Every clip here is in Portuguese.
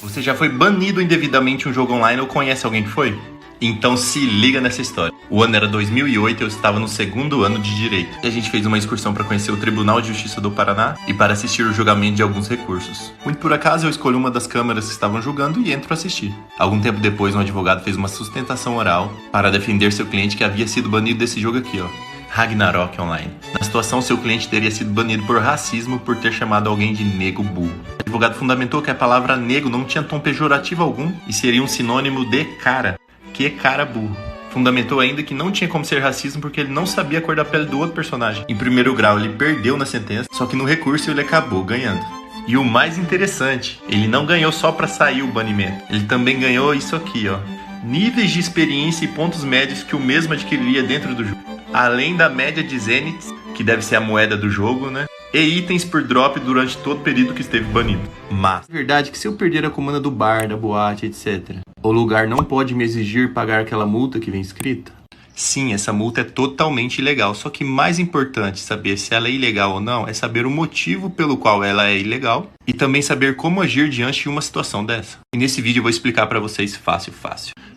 Você já foi banido indevidamente em um jogo online ou conhece alguém que foi? Então se liga nessa história. O ano era 2008 e eu estava no segundo ano de Direito. E a gente fez uma excursão para conhecer o Tribunal de Justiça do Paraná e para assistir o julgamento de alguns recursos. Muito por acaso eu escolhi uma das câmaras que estavam julgando e entro para assistir. Algum tempo depois um advogado fez uma sustentação oral para defender seu cliente que havia sido banido desse jogo aqui, ó. Ragnarok Online. Na situação, seu cliente teria sido banido por racismo por ter chamado alguém de nego burro. O advogado fundamentou que a palavra nego não tinha tom pejorativo algum e seria um sinônimo de cara. Que cara burro. Fundamentou ainda que não tinha como ser racismo porque ele não sabia a cor da pele do outro personagem. Em primeiro grau ele perdeu na sentença, só que no recurso ele acabou ganhando. E o mais interessante, ele não ganhou só para sair o banimento. Ele também ganhou isso aqui, ó. Níveis de experiência e pontos médios que o mesmo adquiriria dentro do jogo. Além da média de Zeniths, que deve ser a moeda do jogo, né? E itens por drop durante todo o período que esteve banido. Mas é verdade que se eu perder a comanda do bar, da boate, etc., o lugar não pode me exigir pagar aquela multa que vem escrita? Sim, essa multa é totalmente ilegal, só que mais importante saber se ela é ilegal ou não é saber o motivo pelo qual ela é ilegal e também saber como agir diante de uma situação dessa. E nesse vídeo eu vou explicar para vocês fácil.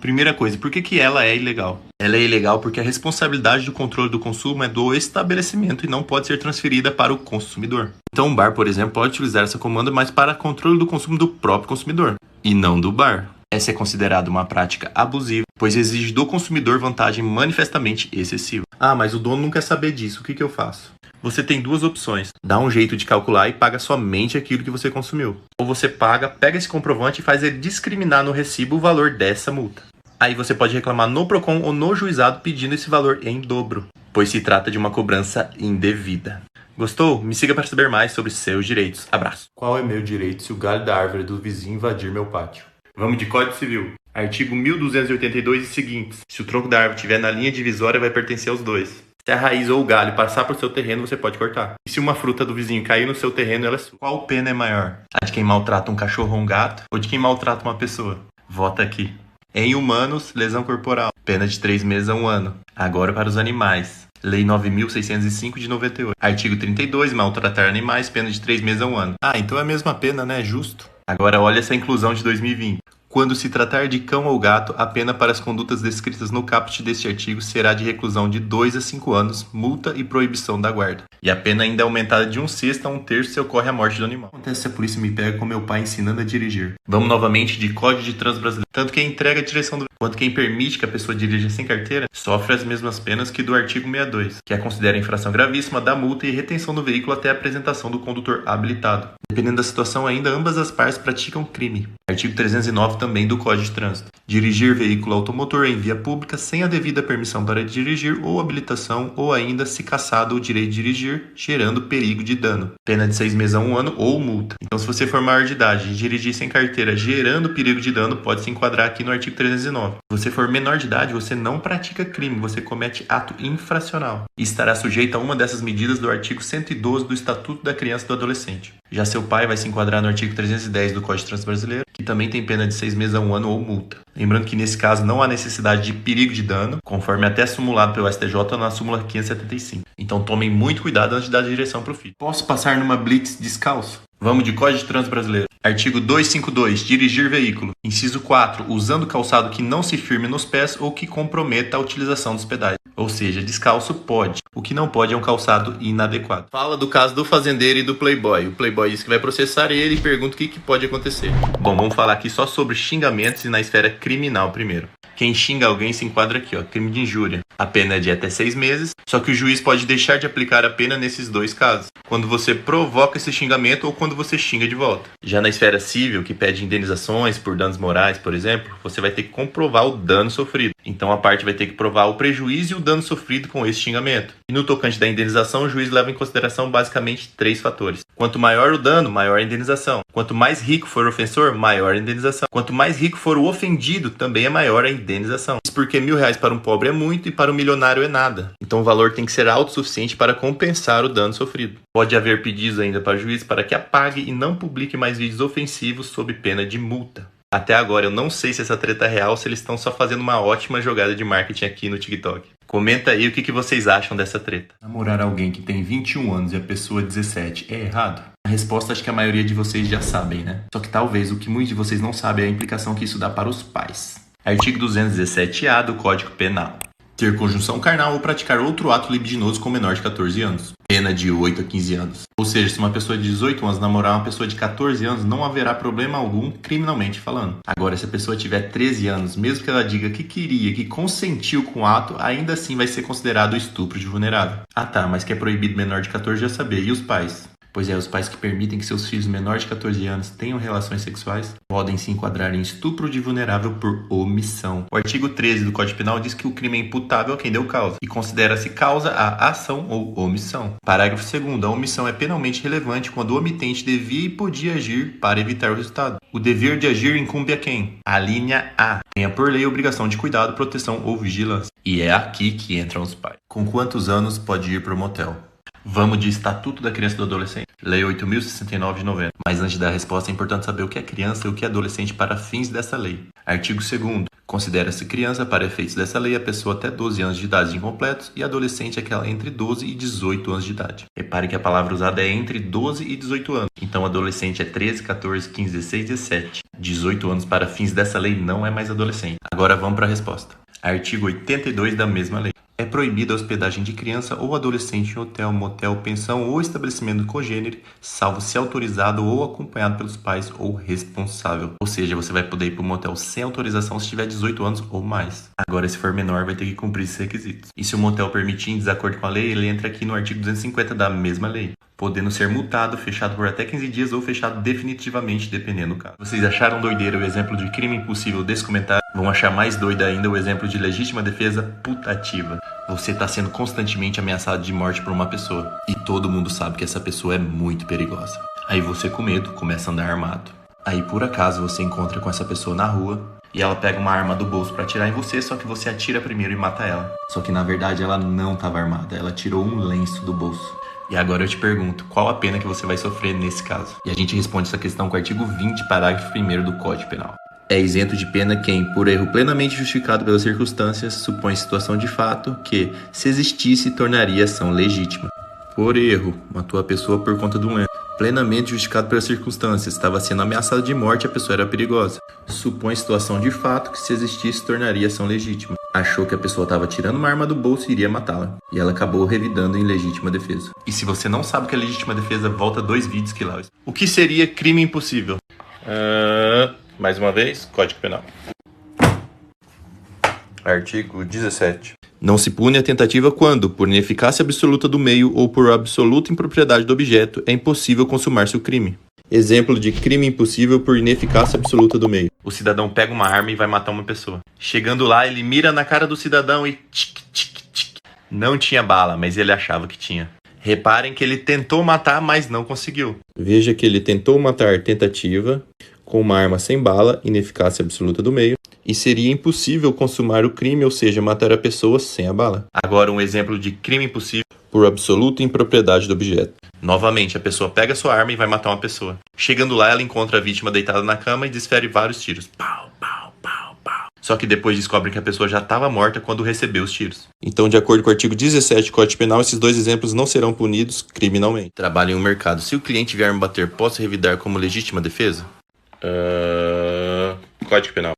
Primeira coisa, por que ela é ilegal? Ela é ilegal porque a responsabilidade do controle do consumo é do estabelecimento e não pode ser transferida para o consumidor. Então um bar, por exemplo, pode utilizar essa comanda, mas para controle do consumo do próprio consumidor e não do bar. Essa é considerada uma prática abusiva, pois exige do consumidor vantagem manifestamente excessiva. Ah, mas o dono não quer saber disso, o que eu faço? Você tem duas opções. Dá um jeito de calcular e paga somente aquilo que você consumiu. Ou você pega esse comprovante e faz ele discriminar no recibo o valor dessa multa. Aí você pode reclamar no PROCON ou no juizado pedindo esse valor em dobro, pois se trata de uma cobrança indevida. Gostou? Me siga para saber mais sobre seus direitos. Abraço. Qual é meu direito se o galho da árvore do vizinho invadir meu pátio? Vamos de Código Civil. Artigo 1282 e seguintes. Se o tronco da árvore estiver na linha divisória, vai pertencer aos dois. Se a raiz ou o galho passar por seu terreno, você pode cortar. E se uma fruta do vizinho cair no seu terreno, ela é sua. Qual pena é maior? A de quem maltrata um cachorro ou um gato? Ou de quem maltrata uma pessoa? Vota aqui. Em humanos, lesão corporal. Pena de 3 meses a 1 ano. Agora para os animais. Lei 9.605 de 98. Artigo 32. Maltratar animais. Pena de 3 meses a 1 ano. Ah, então é a mesma pena, né? Justo. Agora olha essa inclusão de 2020. Quando se tratar de cão ou gato, a pena para as condutas descritas no caput deste artigo será de reclusão de 2 a 5 anos, multa e proibição da guarda. E a pena ainda é aumentada de 1/6 a 1/3 se ocorre a morte do animal. O que acontece se a polícia me pega com meu pai ensinando a dirigir? Vamos novamente de Código de Trânsito Brasileiro. Tanto quem entrega a direção do quanto quem permite que a pessoa dirija sem carteira sofre as mesmas penas que do artigo 62, que considera a infração gravíssima da multa e retenção do veículo até a apresentação do condutor habilitado. Dependendo da situação ainda, ambas as partes praticam crime. Artigo 309 também do Código de Trânsito. Dirigir veículo automotor em via pública sem a devida permissão para dirigir ou habilitação ou ainda se cassado o direito de dirigir, gerando perigo de dano. Pena de 6 meses a 1 ano ou multa. Então se você for maior de idade e dirigir sem carteira gerando perigo de dano, pode se enquadrar aqui no artigo 309. Se você for menor de idade, você não pratica crime, você comete ato infracional e estará sujeito a uma dessas medidas do artigo 112 do Estatuto da Criança e do Adolescente. Já seu pai vai se enquadrar no artigo 310 do Código de Trânsito Brasileiro, que também tem pena de 6 meses a 1 ano ou multa. Lembrando que nesse caso não há necessidade de perigo de dano, conforme até simulado pelo STJ na súmula 575. Então tomem muito cuidado antes de dar direção para o filho. Posso passar numa blitz descalço? Vamos de Código de Trânsito Brasileiro. Artigo 252. Dirigir veículo. Inciso 4. Usando calçado que não se firme nos pés ou que comprometa a utilização dos pedais. Ou seja, descalço pode. O que não pode é um calçado inadequado. Fala do caso do fazendeiro e do playboy. O playboy diz que vai processar ele e pergunta o que pode acontecer. Bom, vamos falar aqui só sobre xingamentos e na esfera criminal primeiro. Quem xinga alguém se enquadra aqui, ó, crime de injúria. A pena é de até 6 meses, só que o juiz pode deixar de aplicar a pena nesses dois casos. Quando você provoca esse xingamento ou quando você xinga de volta. Já na esfera civil, que pede indenizações por danos morais, por exemplo, você vai ter que comprovar o dano sofrido. Então a parte vai ter que provar o prejuízo e o dano sofrido com esse xingamento. E no tocante da indenização, o juiz leva em consideração basicamente 3 fatores. Quanto maior o dano, maior a indenização. Quanto mais rico for o ofensor, maior a indenização. Quanto mais rico for o ofendido, também é maior a indenização. Isso porque R$1.000 para um pobre é muito e para um milionário é nada. Então o valor tem que ser autossuficiente para compensar o dano sofrido. Pode haver pedidos ainda para o juiz para que apague e não publique mais vídeos ofensivos sob pena de multa. Até agora eu não sei se essa treta é real ou se eles estão só fazendo uma ótima jogada de marketing aqui no TikTok. Comenta aí o que vocês acham dessa treta. Namorar alguém que tem 21 anos e a pessoa 17 é errado? A resposta acho que a maioria de vocês já sabem, né? Só que talvez o que muitos de vocês não sabem é a implicação que isso dá para os pais. Artigo 217-A do Código Penal. Ter conjunção carnal ou praticar outro ato libidinoso com menor de 14 anos. Pena de 8 a 15 anos. Ou seja, se uma pessoa de 18 anos namorar uma pessoa de 14 anos, não haverá problema algum criminalmente falando. Agora, se a pessoa tiver 13 anos, mesmo que ela diga que queria, que consentiu com o ato, ainda assim vai ser considerado estupro de vulnerável. Ah tá, mas que é proibido menor de 14 já sabia. E os pais? Pois é, os pais que permitem que seus filhos menores de 14 anos tenham relações sexuais podem se enquadrar em estupro de vulnerável por omissão. O artigo 13 do Código Penal diz que o crime é imputável a quem deu causa e considera-se causa a ação ou omissão. Parágrafo 2º. A omissão é penalmente relevante quando o omitente devia e podia agir para evitar o resultado. O dever de agir incumbe a quem? A linha A. Tenha por lei a obrigação de cuidado, proteção ou vigilância. E é aqui que entram os pais. Com quantos anos pode ir para o motel? Vamos de Estatuto da Criança e do Adolescente, Lei 8.069 de 90. Mas antes da resposta é importante saber o que é criança e o que é adolescente para fins dessa lei. Artigo 2º. Considera-se criança, para efeitos dessa lei, a pessoa até 12 anos de idade incompletos e adolescente aquela entre 12 e 18 anos de idade. Repare que a palavra usada é entre 12 e 18 anos. Então adolescente é 13, 14, 15, 16, 17. 18 anos para fins dessa lei não é mais adolescente. Agora vamos para a resposta. Artigo 82 da mesma lei. É proibida a hospedagem de criança ou adolescente em hotel, motel, pensão ou estabelecimento congênere, salvo se autorizado ou acompanhado pelos pais ou responsável. Ou seja, você vai poder ir para o motel sem autorização se tiver 18 anos ou mais. Agora, se for menor, vai ter que cumprir esses requisitos. E se o motel permitir em desacordo com a lei, ele entra aqui no artigo 250 da mesma lei, podendo ser multado, fechado por até 15 dias ou fechado definitivamente, dependendo do caso. Vocês acharam doideira o exemplo de crime impossível desse comentário? Vão achar mais doida ainda o exemplo de legítima defesa putativa. Você está sendo constantemente ameaçado de morte por uma pessoa. E todo mundo sabe que essa pessoa é muito perigosa. Aí você, com medo, começa a andar armado. Aí, por acaso, você encontra com essa pessoa na rua e ela pega uma arma do bolso para atirar em você, só que você atira primeiro e mata ela. Só que, na verdade, ela não estava armada. Ela tirou um lenço do bolso. E agora eu te pergunto, qual a pena que você vai sofrer nesse caso? E a gente responde essa questão com o artigo 20, parágrafo 1º do Código Penal. É isento de pena quem, por erro plenamente justificado pelas circunstâncias, supõe situação de fato que, se existisse, tornaria ação legítima. Por erro, matou a pessoa por conta de um erro. Plenamente justificado pelas circunstâncias, estava sendo ameaçado de morte e a pessoa era perigosa. Supõe situação de fato que, se existisse, tornaria ação legítima. Achou que a pessoa estava tirando uma arma do bolso e iria matá-la. E ela acabou revidando em legítima defesa. E se você não sabe o que é legítima defesa, volta 2 vídeos que lá. O que seria crime impossível? Mais uma vez, Código Penal. Artigo 17. Não se pune a tentativa quando, por ineficácia absoluta do meio ou por absoluta impropriedade do objeto, é impossível consumar-se o crime. Exemplo de crime impossível por ineficácia absoluta do meio. O cidadão pega uma arma e vai matar uma pessoa. Chegando lá, ele mira na cara do cidadão e tic. Não tinha bala, mas ele achava que tinha. Reparem que ele tentou matar, mas não conseguiu. Veja que ele tentou matar tentativa com uma arma sem bala, ineficácia absoluta do meio, e seria impossível consumar o crime, ou seja, matar a pessoa sem a bala. Agora um exemplo de crime impossível por absoluta impropriedade do objeto. Novamente, a pessoa pega sua arma e vai matar uma pessoa. Chegando lá, ela encontra a vítima deitada na cama e desfere vários tiros. Pau, pau, pau, pau. Só que depois descobre que a pessoa já estava morta quando recebeu os tiros. Então, de acordo com o artigo 17 do Código Penal, esses 2 exemplos não serão punidos criminalmente. Trabalho em um mercado. Se o cliente vier me bater, posso revidar como legítima defesa? Código Penal.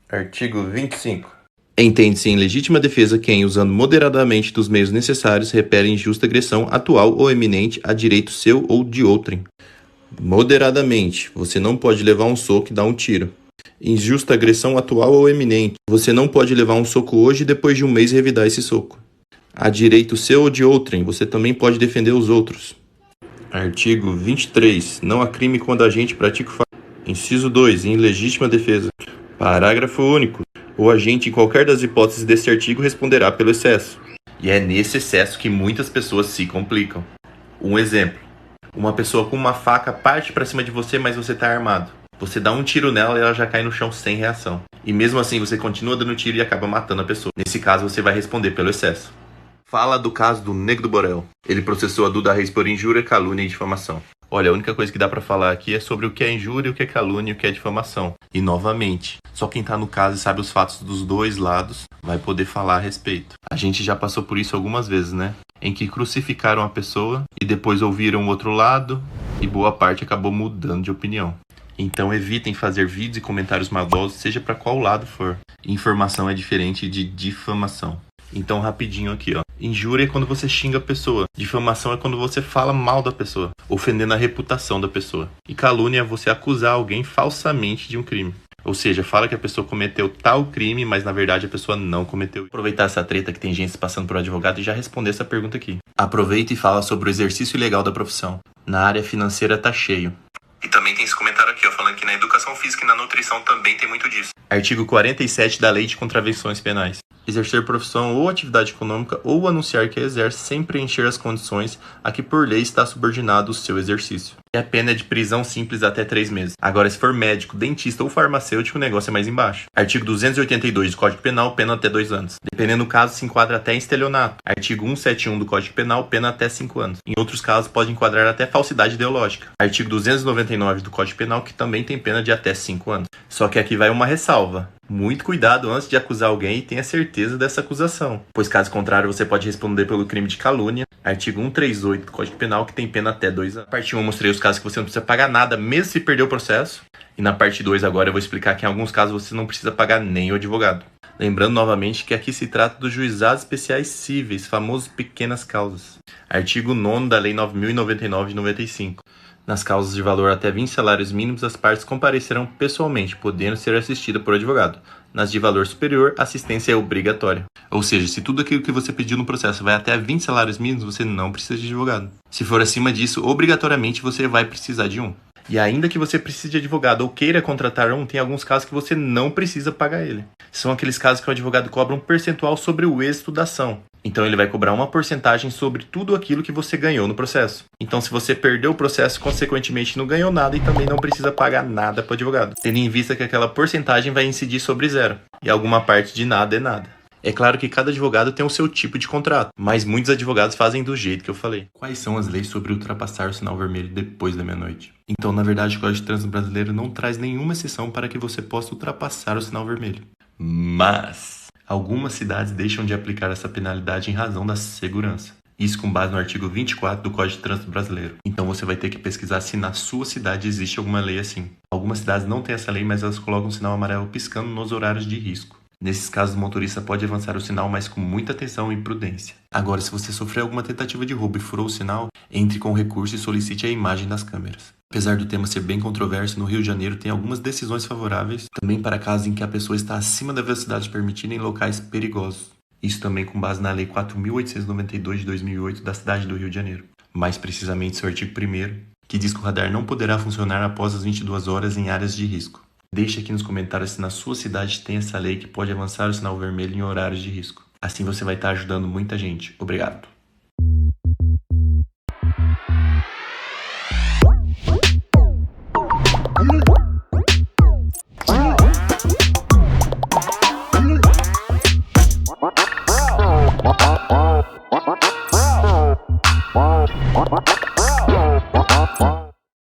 Artigo 25. Entende-se em legítima defesa quem, usando moderadamente dos meios necessários, repele injusta agressão atual ou eminente a direito seu ou de outrem. Moderadamente, você não pode levar um soco e dar um tiro. Injusta agressão atual ou eminente, você não pode levar um soco hoje e depois de um mês revidar esse soco. A direito seu ou de outrem, você também pode defender os outros. Artigo 23. Não há crime quando a agente pratica o fato. Inciso 2. Em legítima defesa. Parágrafo único. O agente, em qualquer das hipóteses deste artigo, responderá pelo excesso. E é nesse excesso que muitas pessoas se complicam. Um exemplo. Uma pessoa com uma faca parte para cima de você, mas você está armado. Você dá um tiro nela e ela já cai no chão sem reação. E mesmo assim você continua dando tiro e acaba matando a pessoa. Nesse caso você vai responder pelo excesso. Fala do caso do Nego do Borel. Ele processou a Duda Reis por injúria, calúnia e difamação. Olha, a única coisa que dá pra falar aqui é sobre o que é injúria, o que é calúnia e o que é difamação. E novamente, só quem tá no caso e sabe os fatos dos dois lados vai poder falar a respeito. A gente já passou por isso algumas vezes, né? Em que crucificaram a pessoa e depois ouviram o outro lado e boa parte acabou mudando de opinião. Então evitem fazer vídeos e comentários maldosos, seja pra qual lado for. Informação é diferente de difamação. Então rapidinho aqui, ó. Injúria é quando você xinga a pessoa. Difamação é quando você fala mal da pessoa, ofendendo a reputação da pessoa. E calúnia é você acusar alguém falsamente de um crime. Ou seja, fala que a pessoa cometeu tal crime, mas na verdade a pessoa não cometeu. Aproveitar essa treta que tem gente se passando por advogado e já responder essa pergunta aqui. Aproveita e fala sobre o exercício ilegal da profissão. Na área financeira tá cheio. E também tem esse comentário aqui, ó, falando que na educação física e na nutrição também tem muito disso. Artigo 47 da Lei de Contravenções Penais. Exercer profissão ou atividade econômica ou anunciar que a exerce sem preencher as condições a que por lei está subordinado o seu exercício. E a pena é de prisão simples até 3 meses. Agora, se for médico, dentista ou farmacêutico, o negócio é mais embaixo. Artigo 282 do Código Penal, pena até 2 anos. Dependendo do caso, se enquadra até em estelionato. Artigo 171 do Código Penal, pena até 5 anos. Em outros casos, pode enquadrar até falsidade ideológica. Artigo 299 do Código Penal, que também tem pena de até 5 anos. Só que aqui vai uma ressalva. Muito cuidado antes de acusar alguém e tenha certeza dessa acusação, pois caso contrário você pode responder pelo crime de calúnia. Artigo 138 do Código Penal, que tem pena até 2 anos. Na parte 1 eu mostrei os casos que você não precisa pagar nada, mesmo se perder o processo. E na parte 2 agora eu vou explicar que em alguns casos você não precisa pagar nem o advogado. Lembrando novamente que aqui se trata dos juizados especiais cíveis, famosos pequenas causas. Artigo 9º da Lei 9.099 de 95. Nas causas de valor até 20 salários mínimos, as partes comparecerão pessoalmente, podendo ser assistidas por advogado. Nas de valor superior, a assistência é obrigatória. Ou seja, se tudo aquilo que você pediu no processo vai até 20 salários mínimos, você não precisa de advogado. Se for acima disso, obrigatoriamente você vai precisar de um. E ainda que você precise de advogado ou queira contratar um, tem alguns casos que você não precisa pagar ele. São aqueles casos que o advogado cobra um percentual sobre o êxito da ação. Então ele vai cobrar uma porcentagem sobre tudo aquilo que você ganhou no processo. Então se você perdeu o processo, consequentemente não ganhou nada e também não precisa pagar nada para o advogado. Tendo em vista que aquela porcentagem vai incidir sobre zero. E alguma parte de nada é nada. É claro que cada advogado tem o seu tipo de contrato, mas muitos advogados fazem do jeito que eu falei. Quais são as leis sobre ultrapassar o sinal vermelho depois da meia-noite? Então, na verdade, o Código de Trânsito Brasileiro não traz nenhuma exceção para que você possa ultrapassar o sinal vermelho. Mas algumas cidades deixam de aplicar essa penalidade em razão da segurança. Isso com base no artigo 24 do Código de Trânsito Brasileiro. Então você vai ter que pesquisar se na sua cidade existe alguma lei assim. Algumas cidades não têm essa lei, mas elas colocam um sinal amarelo piscando nos horários de risco. Nesses casos, o motorista pode avançar o sinal, mas com muita atenção e prudência. Agora, se você sofreu alguma tentativa de roubo e furou o sinal, entre com recurso e solicite a imagem das câmeras. Apesar do tema ser bem controverso, no Rio de Janeiro tem algumas decisões favoráveis, também para casos em que a pessoa está acima da velocidade permitida em locais perigosos. Isso também com base na Lei 4.892 de 2008 da cidade do Rio de Janeiro. Mais precisamente seu artigo 1º, que diz que o radar não poderá funcionar após as 22 horas em áreas de risco. Deixe aqui nos comentários se na sua cidade tem essa lei que pode avançar o sinal vermelho em horários de risco. Assim você vai estar ajudando muita gente. Obrigado.